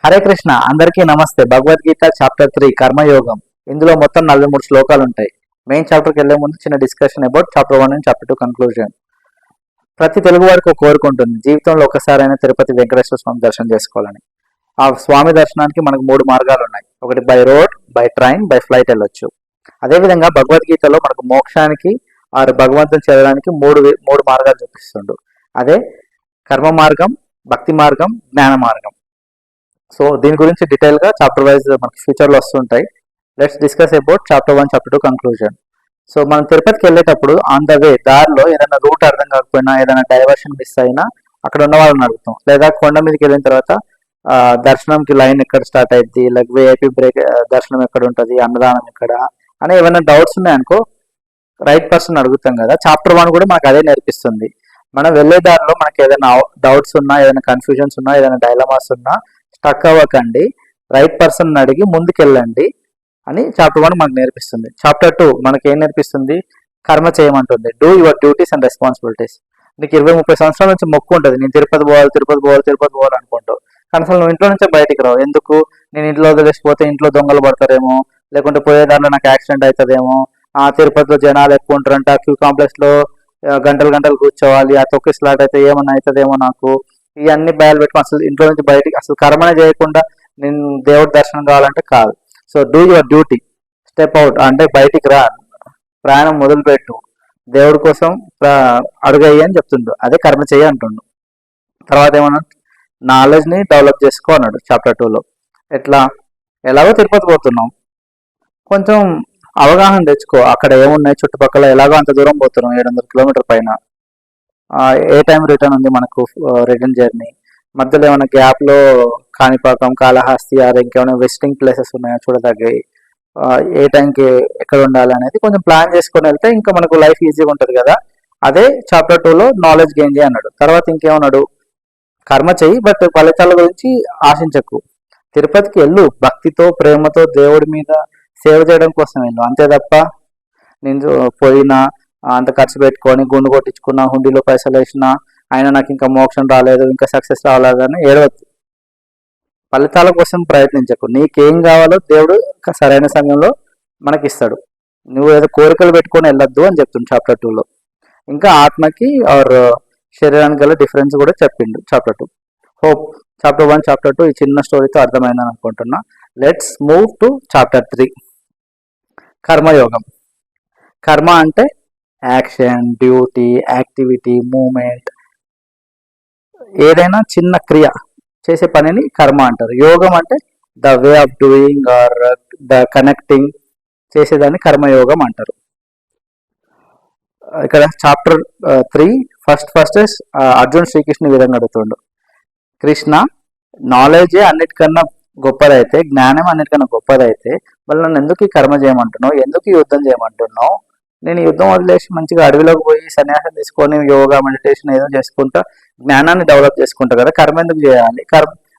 హరే కృష్ణ, అందరికీ నమస్తే. భగవద్గీత చాప్టర్ 3 కర్మయోగం. ఇందులో మొత్తం 43 శ్లోకాలు ఉంటాయి. మెయిన్ చాప్టర్కి వెళ్లే ముందు చిన్న discussion about chapter 1 and chapter 2 conclusion. ప్రతి తెలుగు వారికి ఒక కోరిక ఉంటుంది, జీవితంలో ఒకసారైనా తిరుపతి వెంకటేశ్వర స్వామి దర్శనం చేసుకోవాలని. ఆ స్వామి దర్శనానికి మనకు 3 మార్గాలు ఉన్నాయి. ఒకటి by road, by train, by flight వెళ్ళొచ్చు. అదేవిధంగా భగవద్గీతలో మనకు మోక్షానికి ఆరు భగవంతుని చేరడానికి మూడు మార్గాలు చూపిస్తుండు. అదే కర్మ మార్గం, భక్తి మార్గం, జ్ఞాన మార్గం. సో దీని గురించి డీటెయిల్ గా చాప్టర్ వైజ్ మనకి ఫ్యూచర్ లో వస్తుంటాయి. Let's discuss about chapter 1, chapter 2 conclusion. So మనం తిరుపతికి వెళ్ళేటప్పుడు ఆన్ ద వే దారిలో ఏదైనా రూట్ అర్థం కాకపోయినా, ఏదైనా డైవర్షన్ మిస్ అయినా అక్కడ ఉన్న వాళ్ళని అడుగుతాం. లేదా కొండ మీదకి వెళ్ళిన తర్వాత దర్శనంకి లైన్ ఎక్కడ స్టార్ట్ అయింది, లైక్ విఐపి బ్రేక్ దర్శనం ఎక్కడ ఉంటుంది, అన్నదానం ఎక్కడ అని ఏమైనా డౌట్స్ ఉన్నాయనుకో రైట్ పర్సన్ అడుగుతాం కదా. చాప్టర్ 1 కూడా మనకు అదే నేర్పిస్తుంది. మనం వెళ్ళే దారిలో మనకి ఏదైనా డౌట్స్ ఉన్నా, ఏదైనా కన్ఫ్యూజన్స్ ఉన్నా, ఏదైనా డైలమాస్ ఉన్నా స్టక్ అవ్వకండి, రైట్ పర్సన్ అడిగి ముందుకెళ్ళండి అని చాప్టర్ 1 మనకు నేర్పిస్తుంది. చాప్టర్ 2 మనకి ఏం నేర్పిస్తుంది? కర్మ చేయమంటుంది. Do your duties and responsibilities. నీకు 20-30 సంవత్సరాల నుంచి మొక్కు ఉంటుంది, నేను తిరుపతి పోవాలి అనుకుంటావు. కానీ అసలు నువ్వు ఇంట్లో నుంచే బయటికి రావు. ఎందుకు? నేను ఇంట్లో వదిలేసిపోతే ఇంట్లో దొంగలు పడతారేమో, లేకుంటే పోయేదారిలో నాకు యాక్సిడెంట్ అవుతుందేమో, తిరుపతిలో జనాలు ఎక్కువ ఉంటారంట, క్యూ కాంప్లెక్స్ లో గంటలు కూర్చోవాలి, ఆ తొక్కి స్లాట్ అయితే ఏమన్నా అవుతుందేమో నాకు, ఇవన్నీ బయలు పెట్టుకుని అసలు ఇంట్లో నుంచి బయటికి అసలు కర్మనే చేయకుండా నేను దేవుడి దర్శనం కావాలంటే కాదు. So do your duty, step out అంటే బయటికి రా, ప్రయాణం మొదలుపెట్టు, దేవుడి కోసం అడుగయ్యి అని చెప్తుండు. అదే కర్మ చేయి అంటుండు. తర్వాత ఏమన్నా నాలెడ్జ్ని డెవలప్ చేసుకో అన్నాడు చాప్టర్ 2లో. ఎలాగో తిరుపతి పోతున్నాం, కొంచెం అవగాహన తెచ్చుకో. అక్కడ ఏమున్నాయి చుట్టుపక్కల, ఎలాగో అంత దూరం పోతున్నాం, 700 కిలోమీటర్ పైన. ఏ టైం రిటర్న్ ఉంది మనకు రిటర్న్ జర్నీ, మధ్యలో ఏమైనా గ్యాప్ లో కాణిపాకం, కాళహస్తి ఆర్ ఇంకేమైనా విజిటింగ్ ప్లేసెస్ ఉన్నాయో చూడదగ్గాయి, ఏ టైంకి ఎక్కడ ఉండాలి అనేది కొంచెం ప్లాన్ చేసుకొని వెళ్తే ఇంకా మనకు లైఫ్ ఈజీగా ఉంటుంది కదా. అదే చాప్టర్ 2లో నాలెడ్జ్ గెయిన్ చేయి అన్నాడు. తర్వాత ఇంకేమన్నాడు? కర్మ చెయ్యి, బట్ ఫలితాల గురించి ఆశించకు. తిరుపతికి వెళ్ళు భక్తితో, ప్రేమతో, దేవుడి మీద సేవ చేయడం కోసం వెళ్ళు, అంతే తప్ప నేను పోయినా అంత ఖర్చు పెట్టుకొని గుండు కొట్టించుకున్నా, హుండీలో పైసలు వేసినా, అయినా నాకు ఇంకా మోక్షం రాలేదు, ఇంకా సక్సెస్ రాలేదని ఏడవద్దు. ఫలితాల కోసం ప్రయత్నించకు. నీకేం కావాలో దేవుడు సరైన సమయంలో మనకిస్తాడు. నువ్వు ఏదో కోరికలు పెట్టుకొని వెళ్ళొద్దు అని చెప్తుంది చాప్టర్ 2లో. ఇంకా ఆత్మకి ఆర్ శరీరానికి గల డిఫరెన్స్ కూడా చెప్పిండు చాప్టర్ 2. హోప్ చాప్టర్ 1, చాప్టర్ 2 ఈ చిన్న స్టోరీతో అర్థమైందని అనుకుంటున్నా. లెట్స్ మూవ్ టు చాప్టర్ 3 కర్మయోగం. కర్మ అంటే యాక్షన్, డ్యూటీ, యాక్టివిటీ, మూమెంట్, ఏదైనా చిన్న క్రియ చేసే పనిని కర్మ అంటారు. యోగం అంటే the way of doing or the connecting, చేసేదాన్ని కర్మయోగం అంటారు. ఇక్కడ చాప్టర్ 3 ఫస్ట్ అర్జున్ శ్రీకృష్ణ విధంగా అడుగుతుండు. కృష్ణ, నాలెడ్జే అన్నిటికన్నా గొప్పదైతే, జ్ఞానం అన్నిటికన్నా గొప్పదైతే మళ్ళీ నన్ను ఎందుకు ఈ కర్మ చేయమంటున్నావు, ఎందుకు ఈ యుద్ధం చేయమంటున్నావు? నేను యుద్ధం వదిలేసి మంచిగా అడవిలోకి పోయి సన్యాసం తీసుకొని యోగా, మెడిటేషన్ ఏదో చేసుకుంటా జ్ఞానాన్ని డెవలప్ చేసుకుంటా కదా, కర్మ ఎందుకు చేయాలి?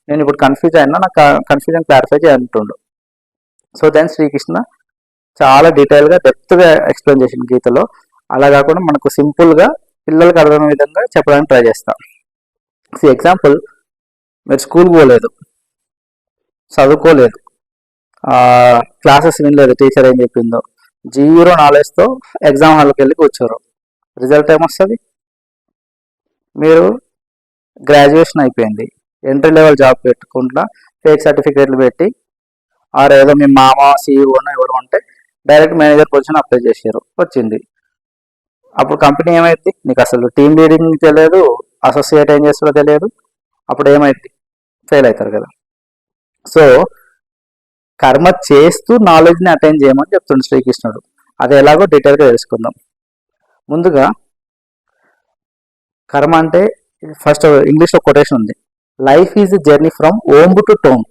నేను ఇప్పుడు కన్ఫ్యూజ్ అయినా, నాకు కన్ఫ్యూజన్ క్లారిఫై చేయంటుండు. సో దెన్ శ్రీకృష్ణ చాలా డీటెయిల్గా డెప్త్గా ఎక్స్ప్లెయిన్ చేసిన గీతలో. అలా కాకుండా మనకు సింపుల్గా పిల్లలకు అర్థమయ్యే విధంగా చెప్పడానికి ట్రై చేస్తాం. ఎగ్జాంపుల్, మీరు స్కూల్ పోలేదు, చదువుకోలేదు, క్లాసెస్ వినలేదు, టీచర్ ఏం చెప్పిందో, 0 నాలెడ్జ్తో ఎగ్జామ్ హాల్కి వెళ్ళి కూర్చోరు. రిజల్ట్ ఏమొస్తుంది? మీరు గ్రాడ్యుయేషన్ అయిపోయింది, ఎంట్రీ లెవెల్ జాబ్ పెట్టుకుంటా ఫేక్ సర్టిఫికేట్లు పెట్టి, ఆర్ ఏదో మీ మామ సీఈఓనో ఎవరు ఉంటే డైరెక్ట్ మేనేజర్ పొజిషన్ అప్లై చేశారు, వచ్చింది. అప్పుడు కంపెనీ ఏమైంది? నీకు అసలు టీమ్ లీడింగ్ తెలియదు, అసోసియేట్ ఏం చేస్తారో తెలియదు, అప్పుడు ఏమైంది? ఫెయిల్ అవుతారు కదా. సో కర్మ చేస్తూ నాలెడ్జ్ని అటైన్ చేయమని చెప్తుండే శ్రీకృష్ణుడు. అది ఎలాగో డీటెయిల్గా తెలుసుకుందాం. ముందుగా కర్మ అంటే ఫస్ట్ ఇంగ్లీష్లో కొటేషన్ ఉంది, life is a journey from womb to tomb.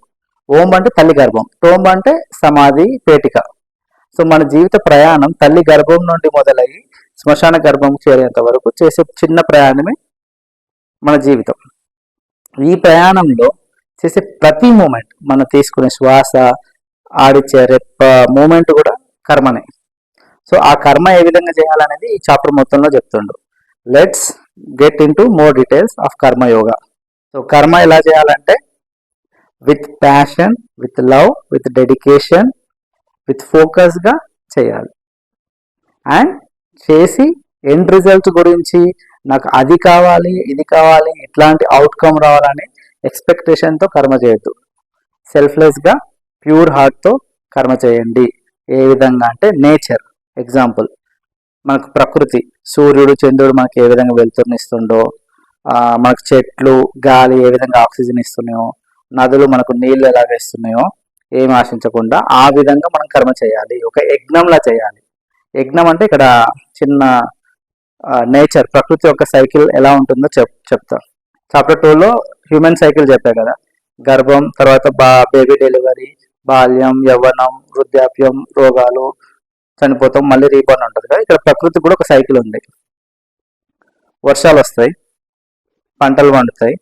Womb అంటే తల్లి గర్భం, టోంబ్ అంటే సమాధి, పేటిక. సో మన జీవిత ప్రయాణం తల్లి గర్భం నుండి మొదలయ్యి శ్మశాన గర్భం చేరేంత వరకు చేసే చిన్న ప్రయాణమే మన జీవితం. ఈ ప్రయాణంలో చేసే ప్రతి మూమెంట్, మనం తీసుకునే శ్వాస, ఆడిచ్చే రెప్ప మూమెంట్ కూడా కర్మనే. సో ఆ కర్మ ఏ విధంగా చేయాలనేది ఈ చాప్టర్ మొత్తంలో చెప్తుండు. Let's get in to more details of Karmayoga. So కర్మ ఎలా చేయాలంటే with passion, with love, with dedication, with ఫోకస్గా చేయాలి. అండ్ చేసి ఎండ్ రిజల్ట్ గురించి నాకు అది కావాలి, ఇది కావాలి, ఇట్లాంటి అవుట్కమ్ రావాలని ఎక్స్పెక్టేషన్తో కర్మ చేయొద్దు. సెల్ఫ్లెస్గా ప్యూర్ హార్ట్తో కర్మ చేయండి. ఏ విధంగా అంటే నేచర్ ఎగ్జాంపుల్, మనకు ప్రకృతి, సూర్యుడు చంద్రుడు మనకి ఏ విధంగా వెలుతురునిస్తుండో, మనకు చెట్లు గాలి ఏ విధంగా ఆక్సిజన్ ఇస్తున్నాయో, నదులు మనకు నీళ్ళు ఎలాగ ఇస్తున్నాయో ఏమి ఆశించకుండా ఆ విధంగా మనం కర్మ చేయాలి. ఒక యజ్ఞంలా చేయాలి. యజ్ఞం అంటే ఇక్కడ చిన్న నేచర్ ప్రకృతి యొక్క సైకిల్ ఎలా ఉంటుందో చెప్తా. చాప్టర్ 2లో హ్యూమన్ సైకిల్ చెప్పా కదా, గర్భం, తర్వాత బేబీ డెలివరీ, బాల్యం, యవ్వనం, వృద్ధాప్యం, రోగాలు, చనిపోతాం, మళ్ళీ రీబర్న్ ఉంటుంది కదా. ఇక్కడ ప్రకృతి కూడా ఒక సైకిల్ ఉంది. వర్షాలు వస్తాయి, పంటలు పండుతాయి,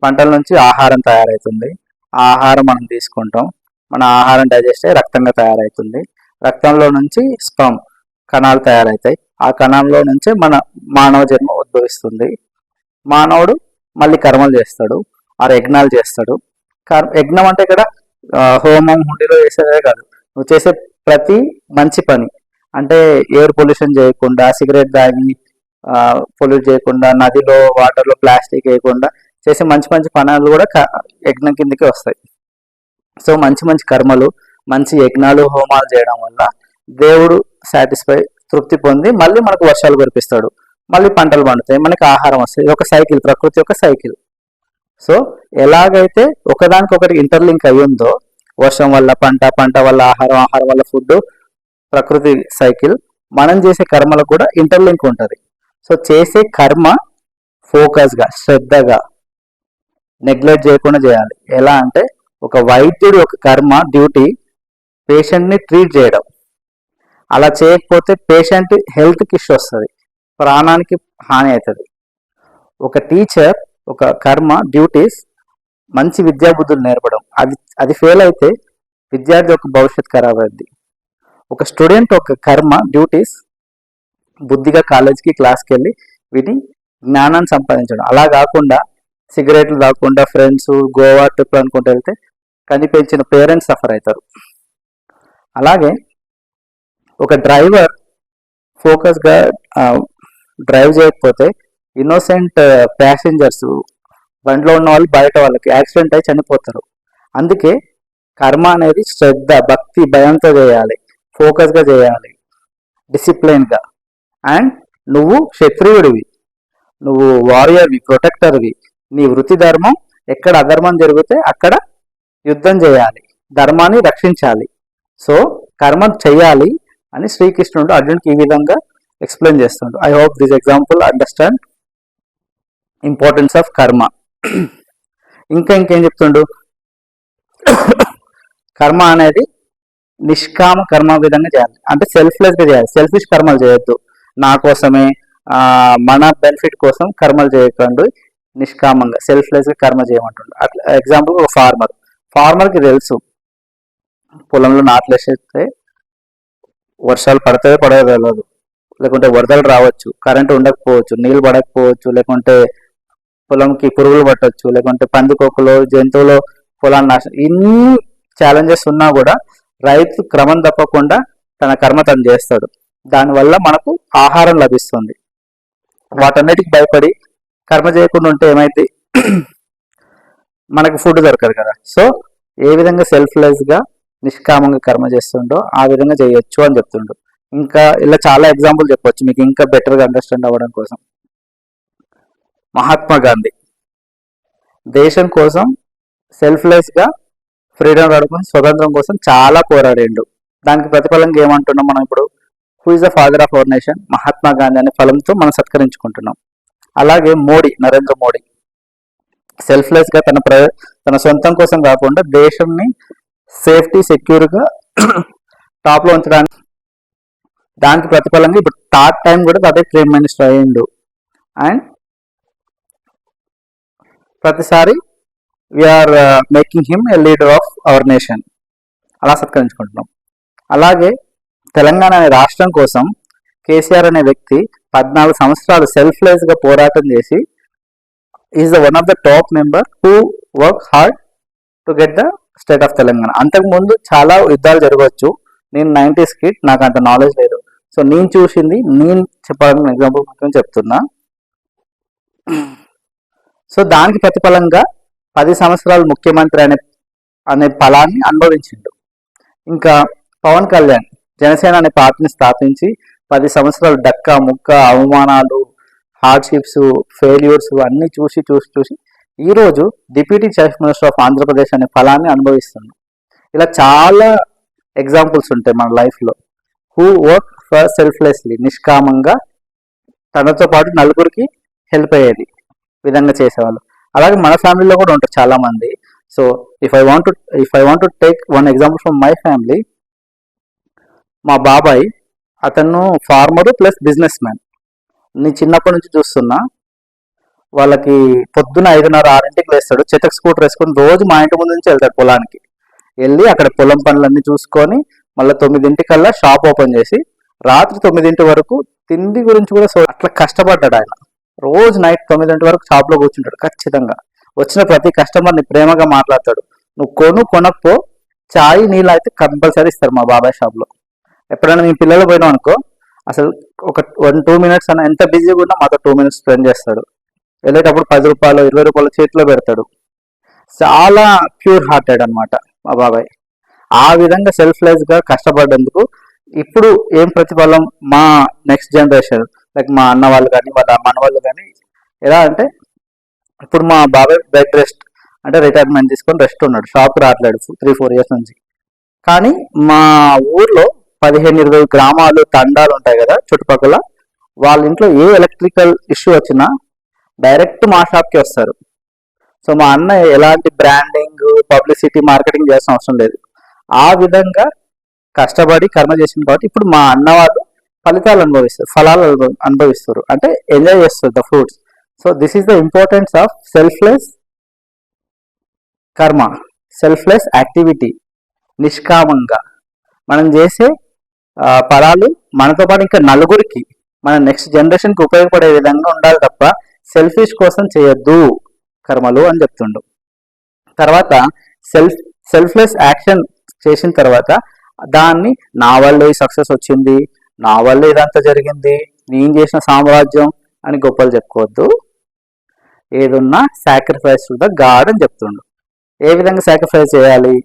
పంటల నుంచి ఆహారం తయారవుతుంది, ఆ ఆహారం మనం తీసుకుంటాం, మన ఆహారం డైజెస్ట్ అయ్యి రక్తంగా తయారవుతుంది, రక్తంలో నుంచి స్పర్మ్ కణాలు తయారవుతాయి, ఆ కణంలో నుంచే మన మానవ జన్మ ఉద్భవిస్తుంది. మానవుడు మళ్ళీ కర్మలు చేస్తాడు, ఆ యజ్ఞాలు చేస్తాడు. యజ్ఞం అంటే ఇక్కడ హోమం హుండీలో చేసేదే కాదు, నువ్వు చేసే ప్రతి మంచి పని అంటే ఎయిర్ పొల్యూషన్ చేయకుండా, సిగరెట్ తాగి పొల్యూట్ చేయకుండా, నదిలో వాటర్లో ప్లాస్టిక్ వేయకుండా చేసే మంచి మంచి పనులు కూడా యజ్ఞం కిందకి వస్తాయి. సో మంచి మంచి కర్మలు, మంచి యజ్ఞాలు, హోమాలు చేయడం వల్ల దేవుడు సాటిస్ఫై, తృప్తి పొంది మళ్ళీ మనకు వర్షాలు కురిపిస్తాడు, మళ్ళీ పంటలు పండుతాయి, మనకి ఆహారం వస్తాయి. ఇది ఒక సైకిల్, ప్రకృతి యొక్క సైకిల్. సో ఎలాగైతే ఒకదానికొకటి ఇంటర్లింక్ అయ్యిందో, వర్షం వల్ల పంట, పంట వల్ల ఆహారం, ఆహారం వల్ల ఫుడ్, ప్రకృతి సైకిల్, మనం చేసే కర్మలకు కూడా ఇంటర్లింక్ ఉంటుంది. సో చేసే కర్మ ఫోకస్గా, శ్రద్ధగా, నెగ్లెక్ట్ చేయకుండా చేయాలి. ఎలా అంటే ఒక వైద్యుడి ఒక కర్మ డ్యూటీ పేషెంట్ని ట్రీట్ చేయడం. అలా చేయకపోతే పేషెంట్ హెల్త్కి ఇష్యూ వస్తుంది, ప్రాణానికి హాని అవుతుంది. ఒక టీచర్ ఒక కర్మ డ్యూటీస్ మంచి విద్యాబుద్ధులు నేర్పడం. అది ఫెయిల్ అయితే విద్యార్థి యొక్క భవిష్యత్తు ఖరాబ్ అవుద్ది. ఒక స్టూడెంట్ ఒక కర్మ డ్యూటీస్ బుద్ధిగా కాలేజ్కి, క్లాస్కి వెళ్ళి వీటి జ్ఞానాన్ని సంపాదించడం. అలా కాకుండా సిగరెట్లు తాగకుండా ఫ్రెండ్స్ గోవా ట్రిప్ అనుకుంటూ వెళ్తే కనిపించిన పేరెంట్స్ సఫర్ అవుతారు. అలాగే ఒక డ్రైవర్ ఫోకస్గా డ్రైవ్ చేయకపోతే ఇన్నోసెంట్ ప్యాసింజర్స్, బండిలో ఉన్న వాళ్ళు బయట వాళ్ళకి యాక్సిడెంట్ అయి చనిపోతారు. అందుకే కర్మ అనేది శ్రద్ధ, భక్తి, భయంతో చేయాలి, ఫోకస్గా చేయాలి, డిసిప్లైన్గా. అండ్ నువ్వు క్షత్రియుడివి, నువ్వు వారియర్వి, ప్రొటెక్టర్వి. నీ వృత్తి ధర్మం, ఎక్కడ అధర్మం జరిగితే అక్కడ యుద్ధం చేయాలి, ధర్మాన్ని రక్షించాలి. సో కర్మ చెయ్యాలి అని శ్రీకృష్ణుడు అర్జునుడికి ఈ విధంగా ఎక్స్ప్లెయిన్ చేస్తుండు. I hope this example understand importance of కర్మ. ఇంకేం చెప్తుండు, కర్మ అనేది నిష్కామ కర్మ విధంగా చేయాలి, అంటే సెల్ఫ్లెస్గా చేయాలి. సెల్ఫిష్ కర్మలు చేయొద్దు, నా కోసమే, మన బెనిఫిట్ కోసం కర్మలు చేయకండి, నిష్కామంగా సెల్ఫ్లెస్గా కర్మ చేయమంటుండు. అట్లా ఎగ్జాంపుల్ ఒక ఫార్మర్కి తెలుసు పొలంలో నాట్లు వేసేస్తే వర్షాలు పడతాయో పడవో తెలియదు, లేకుంటే వరదలు రావచ్చు, కరెంటు ఉండకపోవచ్చు, నీళ్ళు పడకపోవచ్చు, లేకుంటే పొలంకి పురుగులు పట్టవచ్చు, లేకుంటే పందికొక్కులు, జంతువులు పొలాన్ని నాశనం, ఇన్ని ఛాలెంజెస్ ఉన్నా కూడా రైతు క్రమం తప్పకుండా తన కర్మ తను చేస్తాడు. దానివల్ల మనకు ఆహారం లభిస్తుంది. వాటన్నిటికి భయపడి కర్మ చేయకుండా ఉంటే ఏమైంది, మనకు ఫుడ్ దొరకదు కదా. సో ఏ విధంగా సెల్ఫ్లెస్గా నిష్కామంగా కర్మ చేస్తుండో ఆ విధంగా చేయొచ్చు అని చెప్తుండు. ఇంకా ఇలా చాలా ఎగ్జాంపుల్ చెప్పొచ్చు మీకు ఇంకా బెటర్గా అండర్స్టాండ్ అవ్వడం కోసం. మహాత్మా గాంధీ దేశం కోసం సెల్ఫ్లెస్గా ఫ్రీడమ్ రావడం, స్వతంత్రం కోసం చాలా పోరాడిండు. దానికి ప్రతిఫలంగా ఏమంటున్నాం మనం ఇప్పుడు, who is the father of our nation, Mahatma Gandhi అనే ఫలంతో మనం సత్కరించుకుంటున్నాం. అలాగే నరేంద్ర మోడీ సెల్ఫ్లెస్గా తన సొంతం కోసం కాకుండా దేశంని సేఫ్టీ, సెక్యూర్గా టాప్లో ఉంచడానికి, దానికి ప్రతిఫలంగా ఇప్పుడు థర్డ్ టైం కూడా అదే ప్రైమ్ మినిస్టర్ అయ్యిండు. అండ్ ప్రతిసారి we are making him a leader of our nation, అలా సత్కరించుకుంటున్నాం. అలాగే తెలంగాణ అనే రాష్ట్రం కోసం కేసీఆర్ అనే వ్యక్తి 14 సంవత్సరాలు సెల్ఫ్లెస్గా పోరాటం చేసి is the one of the top member who work hard to get the state of Telangana. అంతకుముందు చాలా యుద్ధాలు జరగవచ్చు. నేను 90s కిడ్, నాకు అంత నాలెడ్జ్ లేదు. సో నేను చూసింది, నేను చెప్పాలని ఎగ్జాంపుల్ మాత్రం చెప్తున్నా. సో దానికి ప్రతిఫలంగా 10 సంవత్సరాలు ముఖ్యమంత్రి అనే ఫలాన్ని అనుభవించిండు. ఇంకా పవన్ కళ్యాణ్ జనసేన అనే పార్టీని స్థాపించి 10 సంవత్సరాలు డక్క ముక్క అవమానాలు, హార్డ్షిప్స్, ఫెయిల్యూర్స్ అన్ని చూసి చూసి చూసి ఈరోజు deputy chief minister of Andhra Pradesh అనే ఫలాన్ని అనుభవిస్తుంది. ఇలా చాలా ఎగ్జాంపుల్స్ ఉంటాయి మన లైఫ్లో. హూ వర్క్ ఫర్ సెల్ఫ్లెస్లీ, నిష్కామంగా తనతో పాటు నలుగురికి హెల్ప్ అయ్యేది విధంగా చేసేవాళ్ళు. అలాగే మన ఫ్యామిలీలో కూడా ఉంటారు చాలా మంది. So if I want to take one example from my family, మా బాబాయ్ అతను ఫార్మరు ప్లస్ బిజినెస్ మ్యాన్. నేను చిన్నప్పటి నుంచి చూస్తున్నా. వాళ్ళకి పొద్దున 5:30, 6ంటికి లేస్తాడు, చెతక్ స్కూటర్ వేసుకొని రోజు మా ఇంటి ముందు నుంచి వెళ్తాడు పొలానికి. వెళ్ళి అక్కడ పొలం పనులన్నీ చూసుకొని మళ్ళీ 9ంటికల్లా షాప్ ఓపెన్ చేసి రాత్రి 9 వరకు తిండి గురించి కూడా అట్లా కష్టపడ్డాడు ఆయన. రోజు నైట్ 9 వరకు షాప్లో కూర్చుంటాడు. ఖచ్చితంగా వచ్చిన ప్రతి కస్టమర్ని ప్రేమగా మాట్లాడతాడు. నువ్వు కొనప్పో చాయ్ నీళ్ళు అయితే కంపల్సరీ ఇస్తారు మా బాబాయ్ షాప్లో. ఎప్పుడైనా మీ పిల్లలు పోయినాం అనుకో, అసలు ఒక 1-2 మినిట్స్ అన్న, ఎంత బిజీగా ఉన్నా మాతో 2 మినిట్స్ స్పెండ్ చేస్తాడు. వెళ్ళేటప్పుడు 10 రూపాయలు 20 రూపాయలు చేతిలో పెడతాడు. చాలా ప్యూర్ హార్టెడ్ అనమాట మా బాబాయ్. ఆ విధంగా సెల్ఫ్లెస్గా కష్టపడ్డందుకు ఇప్పుడు ఏం ప్రతిఫలం మా నెక్స్ట్ జనరేషన్, లైక్ మా అన్న వాళ్ళు కానీ వాళ్ళ మన వాళ్ళు కానీ ఎలా అంటే, ఇప్పుడు మా బాబాయ్ బెడ్ రెస్ట్ అంటే రిటైర్మెంట్ తీసుకొని రెస్ట్ ఉన్నాడు, షాప్కి రావట్లేడు 3-4 ఇయర్స్ నుంచి. కానీ మా ఊర్లో 15-20 గ్రామాలు తండాలు ఉంటాయి కదా చుట్టుపక్కల, వాళ్ళ ఇంట్లో ఏ ఎలక్ట్రికల్ ఇష్యూ వచ్చినా డైరెక్ట్ మా షాప్కి వస్తారు. సో మా అన్న ఎలాంటి బ్రాండింగ్, పబ్లిసిటీ, మార్కెటింగ్ చేయాల్సిన అవసరం లేదు. ఆ విధంగా కష్టపడి కర్మ చేసింది కాబట్టి ఇప్పుడు మా అన్న వాళ్ళు ఫలితాలు అనుభవిస్తారు, ఫలాలు అనుభవిస్తారు, అంటే ఎంజాయ్ చేస్తారు the fruits. So this is the importance of selfless కర్మ, సెల్ఫ్లెస్ యాక్టివిటీ. నిష్కామంగా మనం చేసే ఫలాలు మనతో పాటు ఇంకా నలుగురికి, మన నెక్స్ట్ జనరేషన్కి ఉపయోగపడే విధంగా ఉండాలి తప్ప సెల్ఫిష్ కోసం చేయొద్దు కర్మలు అని చెప్తుండు. తర్వాత సెల్ఫ్లెస్ యాక్షన్ చేసిన తర్వాత దాన్ని నా వల్ల ఈ సక్సెస్ వచ్చింది, నా వల్ల ఇదంతా జరిగింది, నేను చేసిన సామ్రాజ్యం అని గొప్పలు చెప్పుకోవద్దు. ఏదున్నా సాక్రిఫైస్ టు ద గాడ్ అని చెప్తుండు. ఏ విధంగా సాక్రిఫైస్ చేయాలి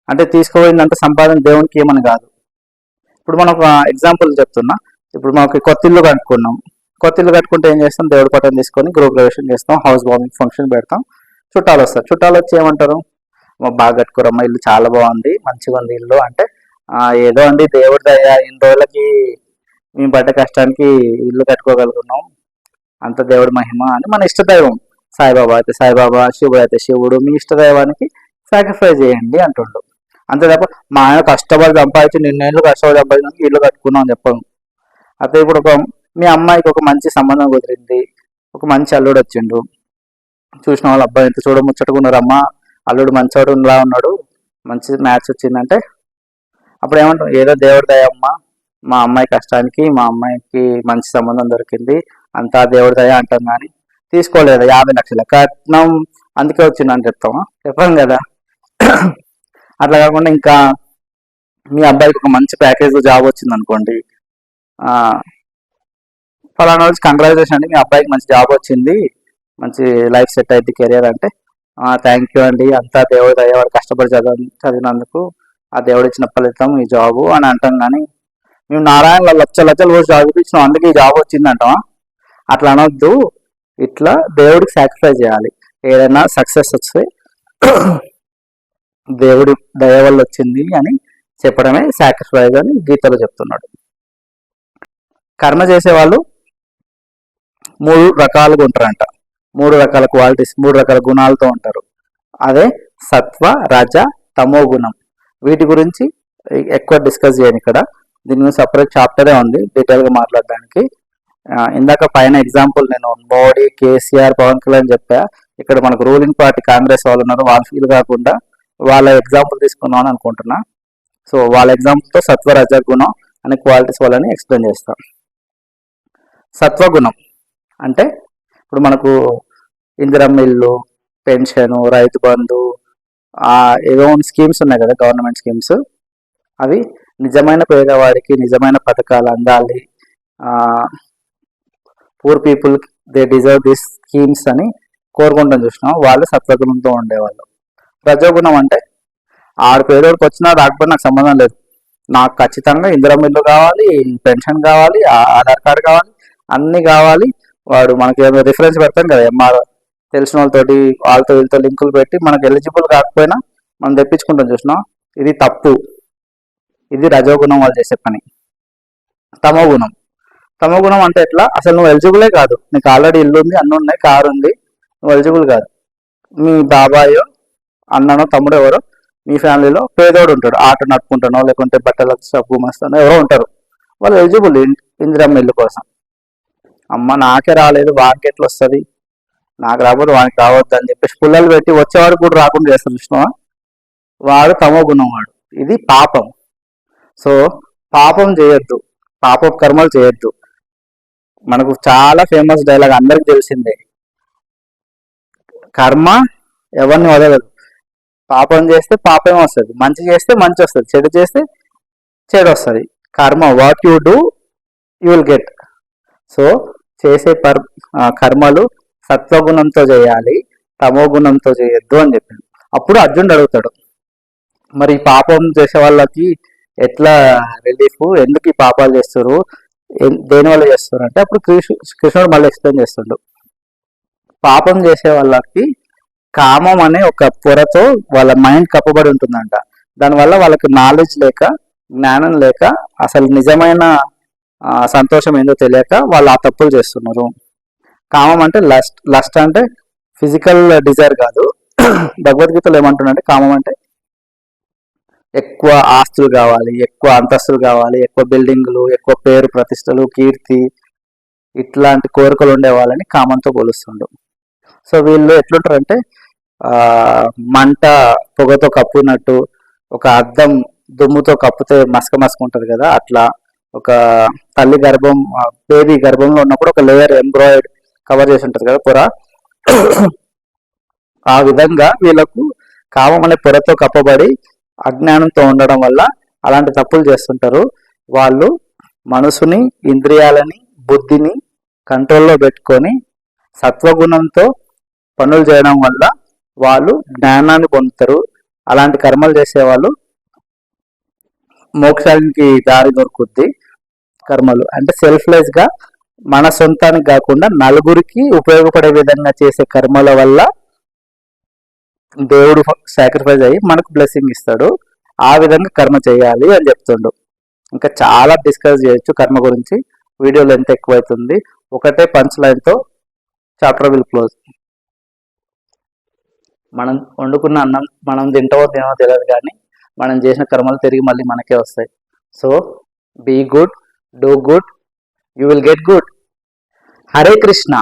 అంటే, తీసుకోబోయిందంటే సంపాదన దేవునికి ఏమని కాదు. ఇప్పుడు మనం ఒక ఎగ్జాంపుల్ చెప్తున్నా. ఇప్పుడు మనకి కొత్త ఇల్లు కట్టుకున్నాం. కొత్త ఇల్లు కట్టుకుంటే ఏం చేస్తాం, దేవుడి పట్టం తీసుకొని గృహప్రవేశం చేస్తాం, హౌస్ వార్మింగ్ ఫంక్షన్ పెడతాం, చుట్టాలు వస్తారు. చుట్టాలు వచ్చి ఏమంటారు, బాగా కట్టుకోరమ్మా, ఇల్లు చాలా బాగుంది, మంచిగా ఉంది ఇల్లు అంటే, ఏదో అండి దేవుడి దయ, ఇన్ని రోజులకి మేము పడ్డ కష్టానికి ఇల్లు కట్టుకోగలుగుతున్నాం, అంత దేవుడి మహిమ అని. మన ఇష్టదైవం సాయిబాబా అయితే సాయిబాబా, శివుడు అయితే శివుడు, మీ ఇష్టదైవానికి సాక్రిఫైస్ చేయండి అంటుండు. అంతే తప్ప మా ఆయన కష్టపడి సంపాదించి నిన్నేళ్ళు కష్టపడి సంపాదించి ఇల్లు కట్టుకున్నాం అని చెప్పాము. అయితే ఇప్పుడు మీ అమ్మాయికి ఒక మంచి సంబంధం కుదిరింది, ఒక మంచి అల్లుడు వచ్చిండు, చూసిన వాళ్ళ అబ్బాయి ఎంత చూడముచ్చటకున్నారమ్మా, అల్లుడు మంచోడులా ఉన్నాడు, మంచి మ్యాచ్ వచ్చిందంటే అప్పుడు ఏమంటాం, ఏదో దేవుడి దయమ్మ, మా అమ్మాయి కష్టానికి మా అమ్మాయికి మంచి సంబంధం దొరికింది, అంతా దేవుడి దయ అంటాం. కానీ తీసుకోలేదు 50 లక్షల కట్నం అందుకే వచ్చిందని చెప్తామా? చెప్పాం కదా. అట్లా కాకుండా ఇంకా మీ అబ్బాయికి ఒక మంచి ప్యాకేజ్ జాబ్ వచ్చింది అనుకోండి, ఫలానా రోజు కంగ్రాచులేషన్ అండి, మీ అబ్బాయికి మంచి జాబ్ వచ్చింది, మంచి లైఫ్ సెట్ అయింది, కెరియర్ అంటే థ్యాంక్ యూ అండి, అంతా దేవుడి దయ, వాడు కష్టపడి చదివినందుకు ఆ దేవుడు ఇచ్చిన ఫలితం ఈ జాబు అని అంటాం. కానీ మేము నారాయణ లక్షలు పోసి జాబ్ ఇచ్చినాం అందుకే ఈ జాబ్ వచ్చింది అంటామా? అట్లా అనొద్దు. ఇట్లా దేవుడికి సాక్రిఫైస్ చేయాలి. ఏదైనా సక్సెస్ వస్తే దేవుడి దయ వల్ల వచ్చింది అని చెప్పడమే సాక్రిఫైస్ అని గీతలో చెప్తున్నాడు. కర్మ చేసేవాళ్ళు 3 రకాలుగా ఉంటారంట, 3 రకాల క్వాలిటీస్, 3 రకాల గుణాలతో ఉంటారు. అదే సత్వ, రజ, తమో గుణం. వీటి గురించి ఎక్కువ డిస్కస్ చేయను ఇక్కడ, దీని గురించి సపరేట్ చాప్టరే ఉంది డీటెయిల్గా మాట్లాడడానికి. ఇందాక పైన ఎగ్జాంపుల్ నేను మోడీ, కేసీఆర్, పవన్ కళ్యాణ్ చెప్పా. ఇక్కడ మనకు రూలింగ్ పార్టీ కాంగ్రెస్ వాళ్ళు ఉన్నారు, వాళ్ళు ఫీల్ కాకుండా వాళ్ళ ఎగ్జాంపుల్ తీసుకున్నాం అని అనుకుంటున్నా. సో వాళ్ళ ఎగ్జాంపుల్తో సత్వ, రజ, గుణం అనే క్వాలిటీస్ వాళ్ళని ఎక్స్ప్లెయిన్ చేస్తాం. సత్వగుణం అంటే ఇప్పుడు మనకు ఇందిరమ్మ ఇల్లు, పెన్షన్, రైతు బంధు, ఏదో స్కీమ్స్ ఉన్నాయి కదా, గవర్నమెంట్ స్కీమ్స్, అవి నిజమైన పేదవాడికి నిజమైన పథకాలు అందాలి, poor people they deserve this schemes అని కోరుకుంటాం చూసినాం, వాళ్ళు సత్వగుణంతో ఉండేవాళ్ళు. రజోగుణం అంటే ఆడు పేదోడికి వచ్చినా రాకపోతే నాకు సంబంధం లేదు, నాకు ఖచ్చితంగా ఇందిరమ్మ ఇల్లు కావాలి, పెన్షన్ కావాలి, ఆధార్ కార్డు కావాలి, అన్నీ కావాలి. వాడు మనకి ఏదో రిఫరెన్స్ పెడతాం కదా ఎంఆర్, తెలిసిన వాళ్ళతోటి వాళ్ళతో వీళ్ళతో లింకులు పెట్టి మనకు ఎలిజిబుల్ కాకపోయినా మనం తెప్పించుకుంటాం చూసినాం. ఇది తప్పు, ఇది రజోగుణం వాళ్ళు చేసే పని. తమోగుణం, తమోగుణం అంటే ఎట్లా, అసలు నువ్వు ఎలిజిబులే కాదు, నీకు ఆల్రెడీ ఇల్లు ఉంది, అన్నీ ఉన్నాయి, కారు ఉంది, నువ్వు ఎలిజిబుల్ కాదు. మీ బాబాయో అన్ననో తమ్ముడు ఎవరో మీ ఫ్యామిలీలో పేదోడు ఉంటాడు, ఆటో నడుపుకుంటానో లేకుంటే బట్టల షాపు మస్తానో ఎవరో ఉంటారు, వాళ్ళు ఎలిజిబుల్ ఇందిరమ్మ ఇల్లు కోసం. అమ్మ నాకే రాలేదు వానికి ఎట్లా వస్తుంది, నాకు రాకపోతే వానికి రావద్దు అని చెప్పేసి పుల్లలు పెట్టి వచ్చేవాడు కూడా రాకుండా చేస్తారు చూసినావా, వాడు తమో గుణం వాడు. ఇది పాపం. సో పాపం చేయొద్దు, పాప కర్మలు చేయొద్దు. మనకు చాలా ఫేమస్ డైలాగ్ అందరికి తెలిసిందే, కర్మ ఎవరిని వదలదు. పాపం చేస్తే పాపం వస్తుంది, మంచి చేస్తే మంచి వస్తుంది, చెడు చేస్తే చెడు వస్తుంది. కర్మ what you do you will get. So చేసే కర్మలు సత్వగుణంతో చేయాలి, తమో గుణంతో చేయొద్దు అని చెప్పింది. అప్పుడు అర్జునుడు అడుగుతాడు, మరి పాపం చేసే వాళ్ళకి ఎట్లా రిలీఫ్, ఎందుకు ఈ పాపాలు చేస్తారు, దేనివల్ల చేస్తారు అంటే అప్పుడు కృష్ణుడు మళ్ళీ ఎక్స్ప్లెయిన్ చేస్తుండు. పాపం చేసే వాళ్ళకి కామం అనే ఒక పొరతో వాళ్ళ మైండ్ కప్పబడి ఉంటుందంట. దానివల్ల వాళ్ళకి నాలెడ్జ్ లేక, జ్ఞానం లేక, అసలు నిజమైన సంతోషం ఏందో తెలియక వాళ్ళు ఆ తప్పులు చేస్తున్నారు. కామం అంటే లస్ట్, లస్ట్ అంటే ఫిజికల్ డిజైర్ కాదు. భగవద్గీతలో ఏమంటున్నారంటే కామం అంటే ఎక్కువ ఆస్తులు కావాలి, ఎక్కువ అంతస్తులు కావాలి, ఎక్కువ బిల్డింగ్లు, ఎక్కువ పేరు ప్రతిష్టలు, కీర్తి, ఇట్లాంటి కోరికలు ఉండే వాళ్ళని కామంతో పోలుస్తుండు. సో వీళ్ళు ఎట్లుంటారంటే మంట పొగతో కప్పునట్టు, ఒక అద్దం దుమ్ముతో కప్పితే మసక ఉంటుంది కదా, అట్లా ఒక తల్లి గర్భం, బేబీ గర్భంలో ఉన్నప్పుడు ఒక లేయర్ ఎంబ్రాయిడ్ కవర్ చేసి ఉంటుంది కదా పొర, ఆ విధంగా వీళ్ళకు కామం అనే పొరతో కప్పబడి అజ్ఞానంతో ఉండడం వల్ల అలాంటి తప్పులు చేస్తుంటారు. వాళ్ళు మనసుని, ఇంద్రియాలని, బుద్ధిని కంట్రోల్లో పెట్టుకొని సత్వగుణంతో పనులు చేయడం వల్ల వాళ్ళు జ్ఞానాన్ని పొందుతారు. అలాంటి కర్మలు చేసేవాళ్ళు మోక్షానికి దారి దొరుకుద్ది. కర్మలు అంటే సెల్ఫ్లెస్ గా మన సొంతానికి కాకుండా నలుగురికి ఉపయోగపడే విధంగా చేసే కర్మల వల్ల దేవుడు సాక్రిఫైస్ అయ్యి మనకు బ్లెస్సింగ్ ఇస్తాడు. ఆ విధంగా కర్మ చేయాలి అని చెప్తుండు. ఇంకా చాలా డిస్కస్ చేయొచ్చు కర్మ గురించి, వీడియోలో ఎంత ఎక్కువైతుంది. ఒకటే పంచ్ లైన్తో చాప్టర్ విల్ క్లోజ్. మనం వండుకున్న అన్నం మనం తింటామో తినమో తెలియదు, కానీ మనం చేసిన కర్మలు తిరిగి మళ్ళీ మనకే వస్తాయి. So be good, do good, you will get good. Hare Krishna.